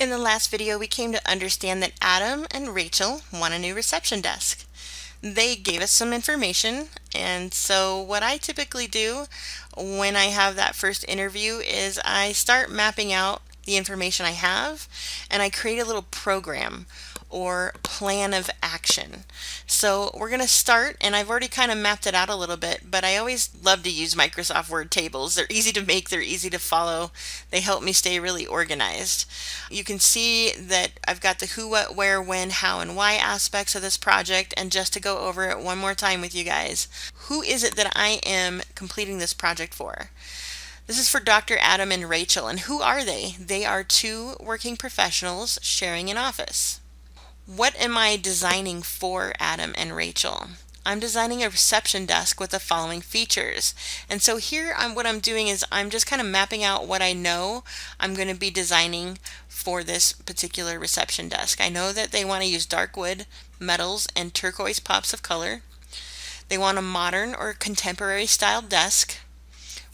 In the last video, we came to understand that Adam and Rachel want a new reception desk. They gave us some information, and so what I typically do when I have that first interview is I start mapping out the information I have, and I create a little program or plan of action. So we're going to start, and I've already kind of mapped it out a little bit, but I always love to use Microsoft Word tables. They're easy to make, they're easy to follow, they help me stay really organized. You can see that I've got the who, what, where, when, how, and why aspects of this project, and just to go over it one more time with you guys, who is it that I am completing this project for? This is for Dr. Adam and Rachel, and who are they? They are two working professionals sharing an office. What am I designing for Adam and Rachel? I'm designing a reception desk with the following features. And so here what I'm doing is I'm just kind of mapping out what I know I'm going to be designing for this particular reception desk. I know that they want to use dark wood, metals, and turquoise pops of color. They want a modern or contemporary style desk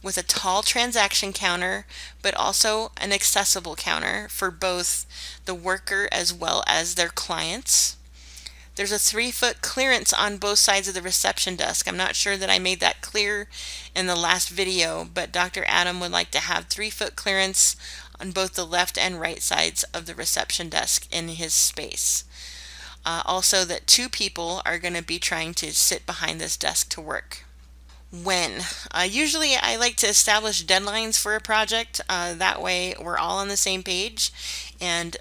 with a tall transaction counter, but also an accessible counter for both the worker as well as their clients. There's a 3-foot clearance on both sides of the reception desk. I'm not sure that I made that clear in the last video, but Dr. Adam would like to have 3-foot clearance on both the left and right sides of the reception desk in his space. Also that 2 people are going to be trying to sit behind this desk to work. When? Usually I like to establish deadlines for a project. That way we're all on the same page and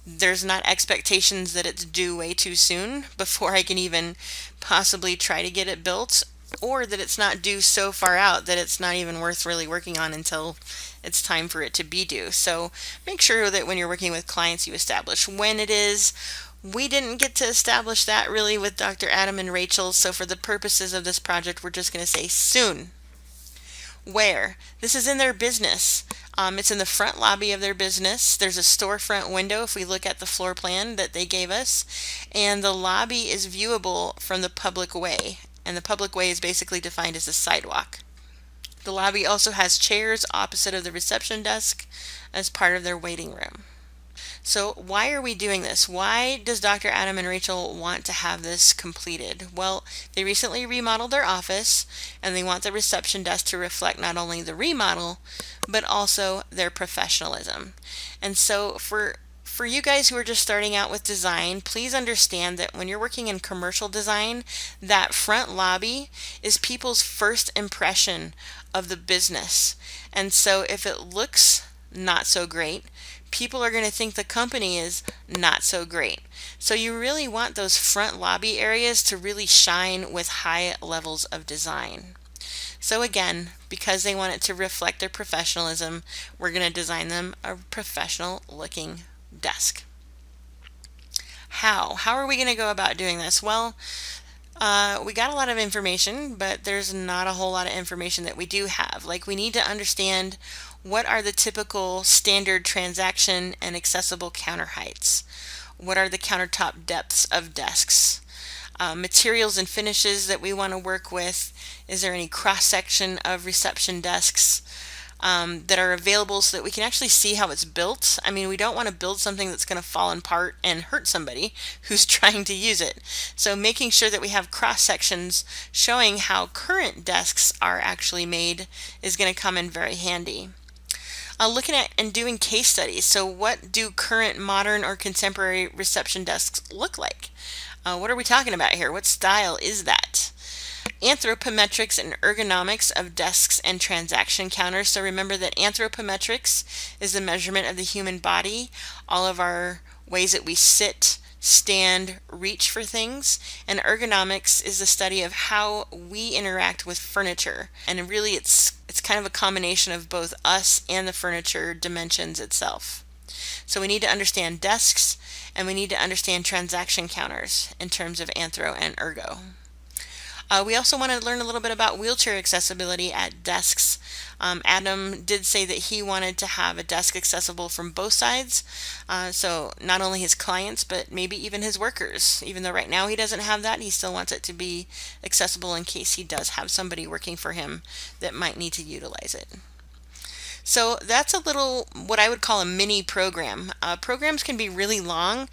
there's not expectations that it's due way too soon before I can even possibly try to get it built, or that it's not due so far out that it's not even worth really working on until it's time for it to be due. So make sure that when you're working with clients you establish when it is. We didn't get to establish that really with Dr. Adam and Rachel, so for the purposes of this project we're just going to say soon. Where? This is in their business. It's in the front lobby of their business. There's a storefront window if we look at the floor plan that they gave us, and the lobby is viewable from the public way, and the public way is basically defined as a sidewalk. The lobby also has chairs opposite of the reception desk as part of their waiting room. So why are we doing this? Why does Dr. Adam and Rachel want to have this completed? Well, they recently remodeled their office and they want the reception desk to reflect not only the remodel, but also their professionalism. And so for you guys who are just starting out with design, please understand that when you're working in commercial design, that front lobby is people's first impression of the business. And so if it looks not so great, people are going to think the company is not so great. So you really want those front lobby areas to really shine with high levels of design. So again, because they want it to reflect their professionalism, we're going to design them a professional looking desk. How are we going to go about doing this? Well, we got a lot of information, but there's not a whole lot of information that we do have. Like, we need to understand what are the typical standard transaction and accessible counter heights. What are the countertop depths of desks? Materials and finishes that we want to work with. Is there any cross-section of reception desks that are available so that we can actually see how it's built? I mean, we don't want to build something that's going to fall apart and hurt somebody who's trying to use it. So making sure that we have cross-sections showing how current desks are actually made is going to come in very handy. Looking at and doing case studies. So what do current modern or contemporary reception desks look like? What are we talking about here? What style is that? Anthropometrics and ergonomics of desks and transaction counters. So remember that anthropometrics is the measurement of the human body, all of our ways that we sit, stand, reach for things, and ergonomics is the study of how we interact with furniture. And really it's kind of a combination of both us and the furniture dimensions itself. So we need to understand desks and we need to understand transaction counters in terms of anthro and ergo. We also want to learn a little bit about wheelchair accessibility at desks. Adam did say that he wanted to have a desk accessible from both sides, so not only his clients but maybe even his workers. Even though right now he doesn't have that, he still wants it to be accessible in case he does have somebody working for him that might need to utilize it. So that's a little what I would call a mini program. Programs can be really long.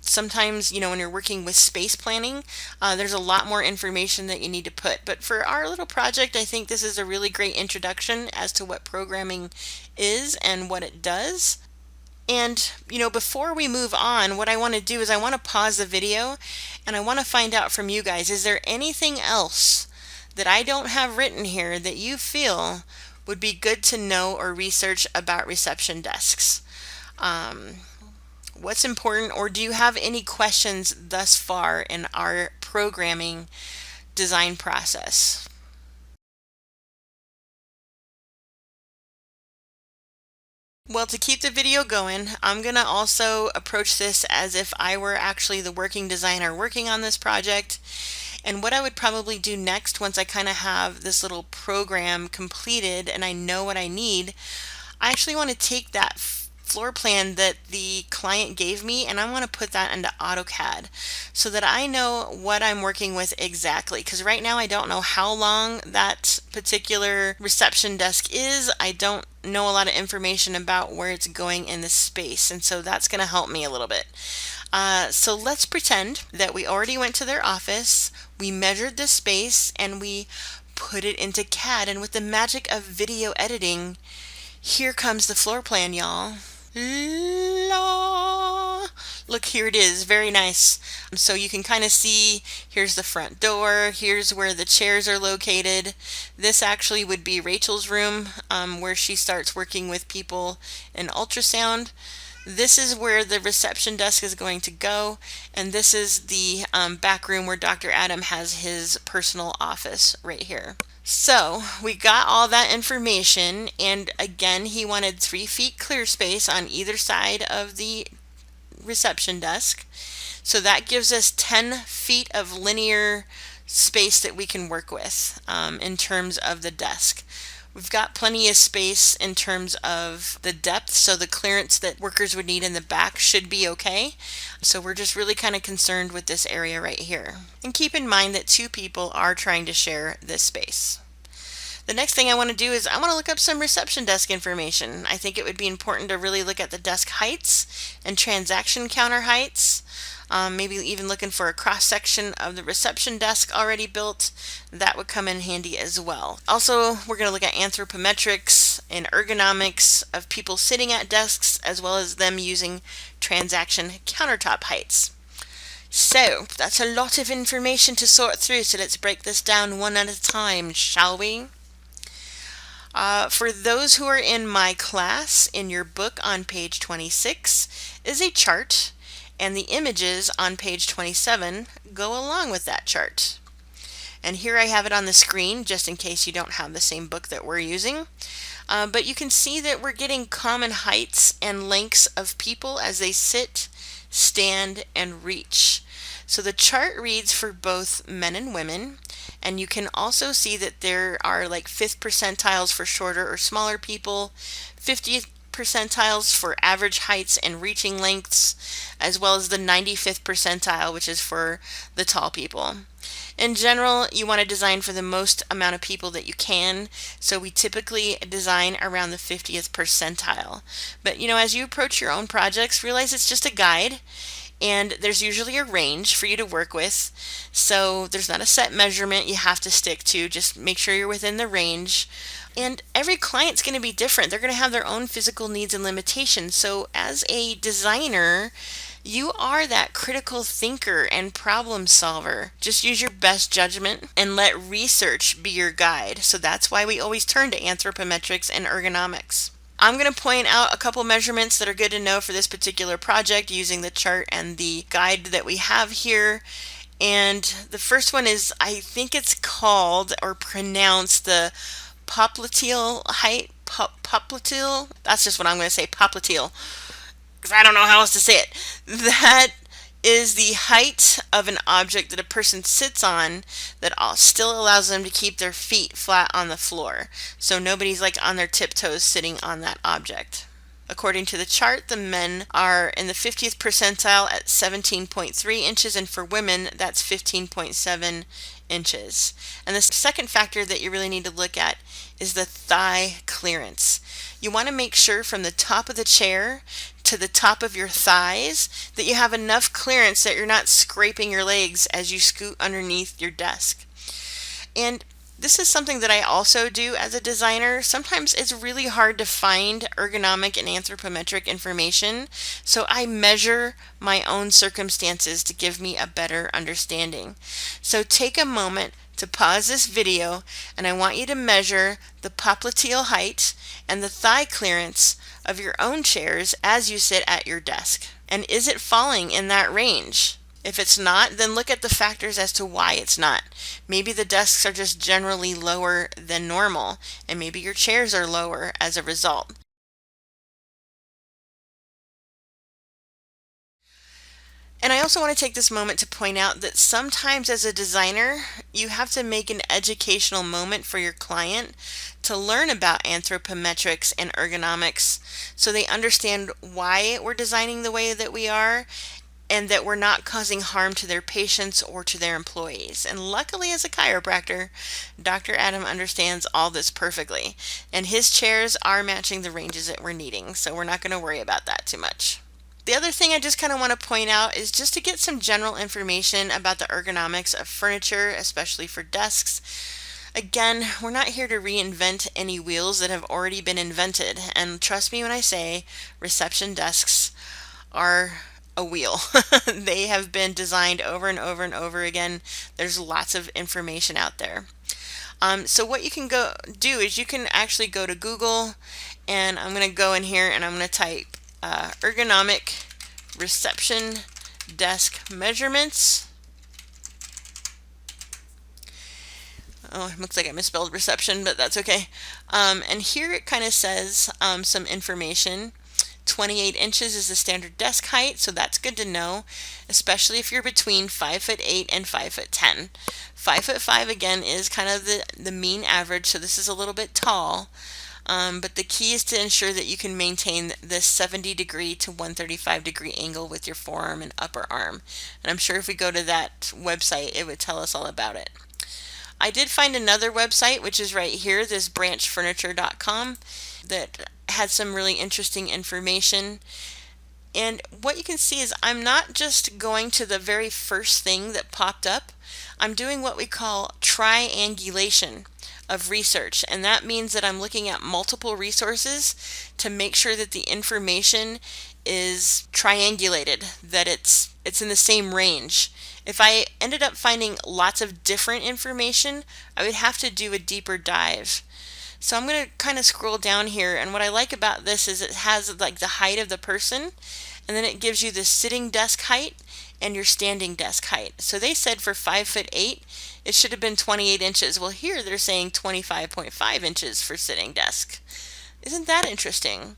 Sometimes, when you're working with space planning, there's a lot more information that you need to put. But for our little project, I think this is a really great introduction as to what programming is and what it does. And, before we move on, what I want to do is I want to pause the video and I want to find out from you guys, is there anything else that I don't have written here that you feel would be good to know or research about reception desks? What's important, or do you have any questions thus far in our programming design process? Well, to keep the video going, I'm going to also approach this as if I were actually the working designer working on this project. And what I would probably do next, once I kind of have this little program completed and I know what I need, I actually want to take that floor plan that the client gave me and I want to put that into AutoCAD so that I know what I'm working with exactly. Because right now I don't know how long that particular reception desk is. I don't know a lot of information about where it's going in the space, and so that's going to help me a little bit. So let's pretend that we already went to their office, we measured the space, and we put it into CAD. And with the magic of video editing, here comes the floor plan, y'all. La! Look, here it is. Very nice. So you can kind of see, here's the front door. Here's where the chairs are located. This actually would be Rachel's room, where she starts working with people in ultrasound. This is where the reception desk is going to go, and this is the back room where Dr. Adam has his personal office right here. So we got all that information, and again, he wanted 3 feet clear space on either side of the reception desk. So that gives us 10 feet of linear space that we can work with in terms of the desk. We've got plenty of space in terms of the depth, so the clearance that workers would need in the back should be okay. So we're just really kind of concerned with this area right here. And keep in mind that 2 people are trying to share this space. The next thing I want to do is I want to look up some reception desk information. I think it would be important to really look at the desk heights and transaction counter heights. Maybe even looking for a cross-section of the reception desk already built. That would come in handy as well. Also, we're going to look at anthropometrics and ergonomics of people sitting at desks, as well as them using transaction countertop heights. So, that's a lot of information to sort through, so let's break this down one at a time, shall we? For those who are in my class, in your book on page 26 is a chart, and the images on page 27 go along with that chart. And here I have it on the screen, just in case you don't have the same book that we're using. But you can see that we're getting common heights and lengths of people as they sit, stand, and reach. So the chart reads for both men and women, and you can also see that there are like 5th percentiles for shorter or smaller people, 50th percentiles for average heights and reaching lengths, as well as the 95th percentile, which is for the tall people. In general, you want to design for the most amount of people that you can, so we typically design around the 50th percentile. But as you approach your own projects, realize it's just a guide, and there's usually a range for you to work with, so there's not a set measurement you have to stick to. Just make sure you're within the range. And every client's going to be different. They're going to have their own physical needs and limitations. So as a designer, you are that critical thinker and problem solver. Just use your best judgment and let research be your guide. So that's why we always turn to anthropometrics and ergonomics. I'm going to point out a couple measurements that are good to know for this particular project using the chart and the guide that we have here. And the first one is, I think it's called or pronounced the popliteal height. Popliteal? That's just what I'm going to say, popliteal, because I don't know how else to say it. That is the height of an object that a person sits on that still allows them to keep their feet flat on the floor. So nobody's like on their tiptoes sitting on that object. According to the chart, the men are in the 50th percentile at 17.3 inches, and for women, that's 15.7 inches. And the second factor that you really need to look at is the thigh clearance. You want to make sure from the top of the chair to the top of your thighs that you have enough clearance that you're not scraping your legs as you scoot underneath your desk. And this is something that I also do as a designer. Sometimes it's really hard to find ergonomic and anthropometric information, so I measure my own circumstances to give me a better understanding. So take a moment to pause this video, and I want you to measure the popliteal height and the thigh clearance of your own chairs as you sit at your desk. And is it falling in that range? If it's not, then look at the factors as to why it's not. Maybe the desks are just generally lower than normal, and maybe your chairs are lower as a result. And I also want to take this moment to point out that sometimes as a designer, you have to make an educational moment for your client to learn about anthropometrics and ergonomics so they understand why we're designing the way that we are and that we're not causing harm to their patients or to their employees. And luckily, as a chiropractor, Dr. Adam understands all this perfectly, and his chairs are matching the ranges that we're needing, so we're not going to worry about that too much. The other thing I just kind of want to point out is just to get some general information about the ergonomics of furniture, especially for desks. Again, we're not here to reinvent any wheels that have already been invented, and trust me when I say reception desks are a wheel. They have been designed over and over and over again. There's lots of information out there. So what you can go do is you can actually go to Google, and I'm going to go in here and I'm going to type ergonomic reception desk measurements. Oh, it looks like I misspelled reception, but that's okay. And here it kind of says some information. 28 inches is the standard desk height, so that's good to know, especially if you're between 5'8" and 5'10". 5'5" again is kind of the mean average, so this is a little bit tall. But the key is to ensure that you can maintain this 70 degree to 135 degree angle with your forearm and upper arm. And I'm sure if we go to that website, it would tell us all about it. I did find another website, which is right here, this branchfurniture.com, that had some really interesting information. And what you can see is I'm not just going to the very first thing that popped up. I'm doing what we call triangulation of research, and that means that I'm looking at multiple resources to make sure that the information is triangulated, that it's in the same range. If I ended up finding lots of different information, I would have to do a deeper dive. So I'm going to kind of scroll down here, and what I like about this is it has like the height of the person, and then it gives you the sitting desk height and your standing desk height. So they said for 5'8", it should have been 28 inches. Well, here they're saying 25.5 inches for sitting desk. Isn't that interesting?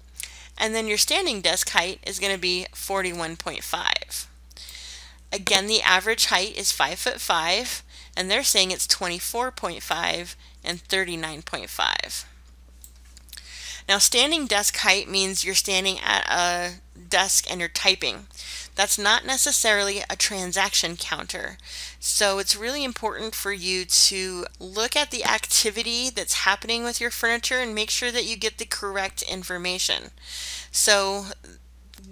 And then your standing desk height is going to be 41.5. Again, the average height is 5'5", and they're saying it's 24.5 and 39.5. Now, standing desk height means you're standing at a desk and you're typing. That's not necessarily a transaction counter. So it's really important for you to look at the activity that's happening with your furniture and make sure that you get the correct information. So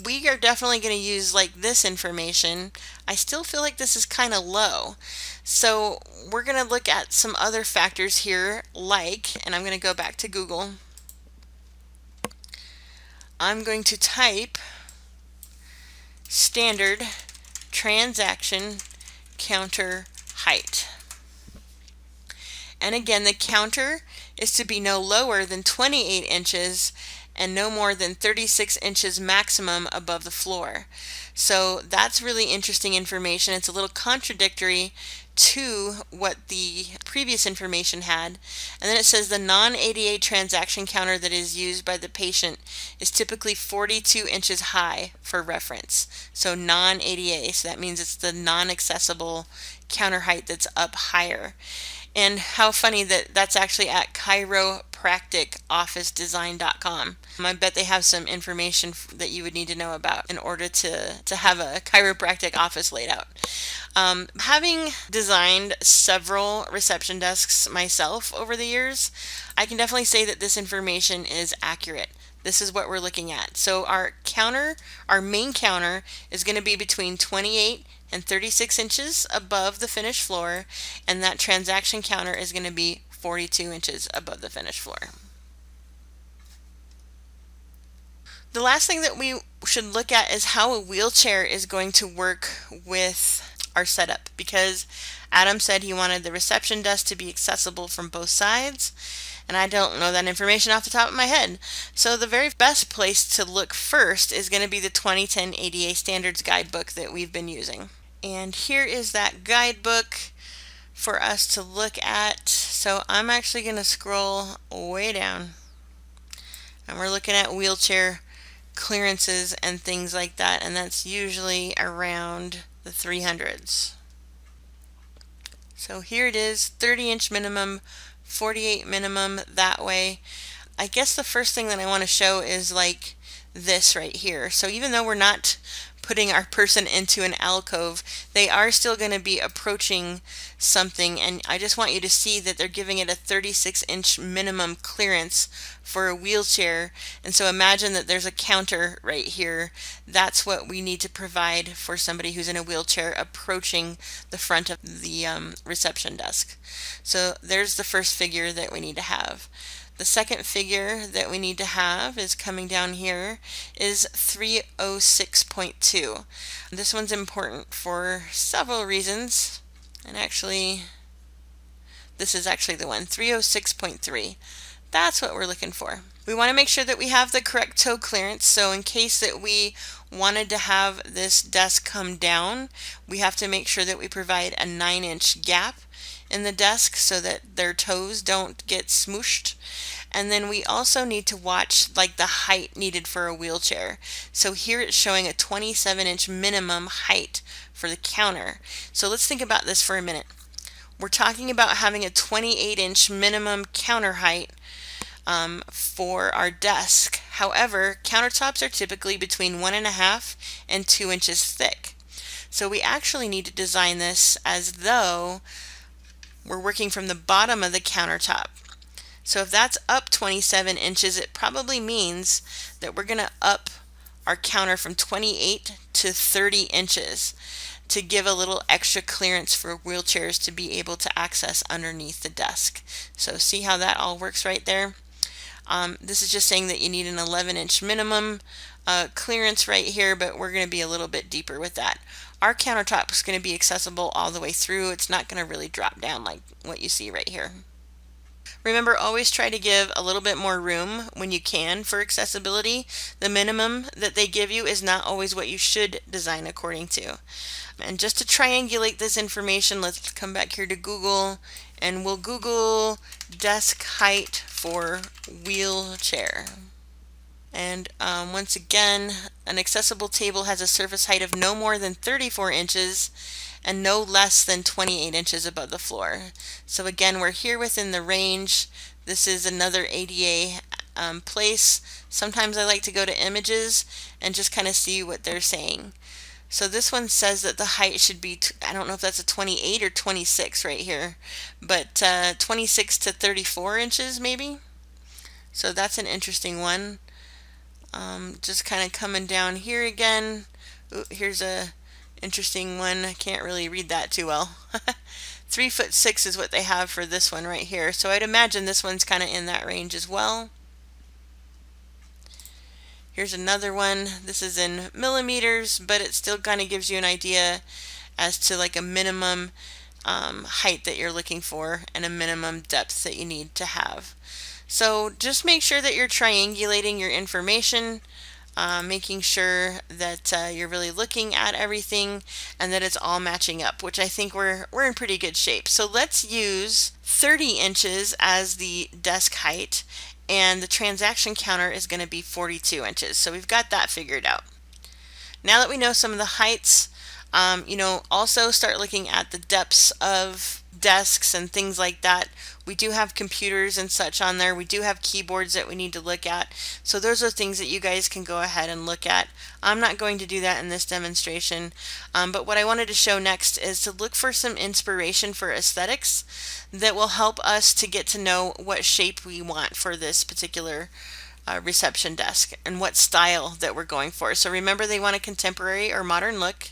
we are definitely going to use like this information. I still feel like this is kind of low. So we're going to look at some other factors here, like, and I'm going to go back to Google. I'm going to type standard transaction counter height. And again, the counter is to be no lower than 28 inches and no more than 36 inches maximum above the floor. So that's really interesting information. It's a little contradictory to what the previous information had. And then it says the non-ADA transaction counter that is used by the patient is typically 42 inches high for reference. So non-ADA, so that means it's the non-accessible counter height that's up higher. And how funny that that's actually at chiropracticofficedesign.com. I bet they have some information that you would need to know about in order to have a chiropractic office laid out. Having designed several reception desks myself over the years, I can definitely say that this information is accurate. this is what we're looking at. So our counter, our main counter, is going to be between 28 and 36 inches above the finished floor, and that transaction counter is going to be 42 inches above the finished floor. The last thing that we should look at is how a wheelchair is going to work with our setup, because Adam said he wanted the reception desk to be accessible from both sides, and I don't know that information off the top of my head. So the very best place to look first is going to be the 2010 ADA Standards Guidebook that we've been using. And here is that guidebook for us to look at. So I'm actually going to scroll way down, and we're looking at wheelchair clearances and things like that, and that's usually around the 300s. So here it is, 30-inch minimum, 48 minimum that way. I guess the first thing that I want to show is like this right here. So even though we're not putting our person into an alcove, they are still going to be approaching something, and I just want you to see that they're giving it a 36-inch minimum clearance for a wheelchair. And so imagine that there's a counter right here. That's what we need to provide for somebody who's in a wheelchair approaching the front of the reception desk. So there's the first figure that we need to have. The second figure that we need to have is coming down here is 306.2. This one's important for several reasons, and actually this is actually the one, 306.3. That's what we're looking for. We want to make sure that we have the correct toe clearance, so in case that we wanted to have this desk come down, we have to make sure that we provide a 9-inch gap in the desk so that their toes don't get smooshed. And then we also need to watch like the height needed for a wheelchair. So here it's showing a 27-inch minimum height for the counter. So let's think about this for a minute. We're talking about having a 28-inch minimum counter height for our desk. However, countertops are typically between 1.5 and 2 inches thick. So we actually need to design this as though we're working from the bottom of the countertop. So if that's up 27 inches, it probably means that we're going to up our counter from 28 to 30 inches to give a little extra clearance for wheelchairs to be able to access underneath the desk. So see how that all works right there? This is just saying that you need an 11-inch minimum clearance right here, but we're going to be a little bit deeper with that. Our countertop is going to be accessible all the way through. It's not going to really drop down like what you see right here. Remember, always try to give a little bit more room when you can for accessibility. The minimum that they give you is not always what you should design according to. And just to triangulate this information, let's come back here to Google, and we'll Google desk height for wheelchair. And once again, an accessible table has a surface height of no more than 34 inches and no less than 28 inches above the floor. So again, we're here within the range. This is another ADA place. Sometimes I like to go to images and just kind of see what they're saying. So this one says that the height should be, I don't know if that's a 28 or 26 right here, but 26 to 34 inches maybe. So that's an interesting one. Just kind of coming down here again. Ooh, here's a interesting one. I can't really read that too well. 3'6" is what they have for this one right here. So I'd imagine this one's kind of in that range as well. Here's another one. This is in millimeters, but it still kind of gives you an idea as to like a minimum height that you're looking for and a minimum depth that you need to have. So just make sure that you're triangulating your information, making sure that you're really looking at everything and that it's all matching up, which I think we're in pretty good shape. So let's use 30 inches as the desk height, and the transaction counter is going to be 42 inches. So we've got that figured out. Now that we know some of the heights, also start looking at the depths of desks and things like that. We do have computers and such on there. We do have keyboards that we need to look at. So those are things that you guys can go ahead and look at. I'm not going to do that in this demonstration, but what I wanted to show next is to look for some inspiration for aesthetics that will help us to get to know what shape we want for this particular reception desk and what style that we're going for. So remember, they want a contemporary or modern look,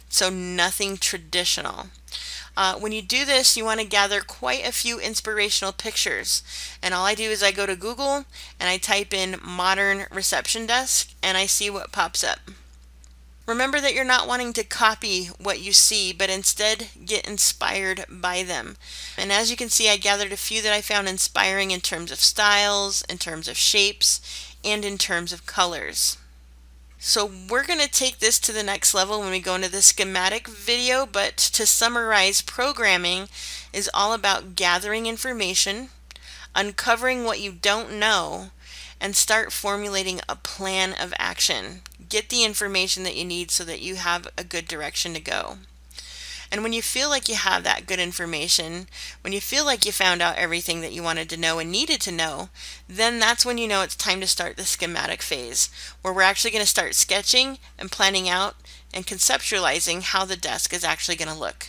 so nothing traditional. When you do this, you want to gather quite a few inspirational pictures. And all I do is I go to Google and I type in modern reception desk and I see what pops up. Remember that you're not wanting to copy what you see, but instead get inspired by them. And as you can see, I gathered a few that I found inspiring in terms of styles, in terms of shapes, and in terms of colors. So we're going to take this to the next level when we go into the schematic video, but to summarize, programming is all about gathering information, uncovering what you don't know, and start formulating a plan of action. Get the information that you need so that you have a good direction to go. And when you feel like you have that good information, when you feel like you found out everything that you wanted to know and needed to know, then that's when you know it's time to start the schematic phase, where we're actually going to start sketching and planning out and conceptualizing how the desk is actually going to look.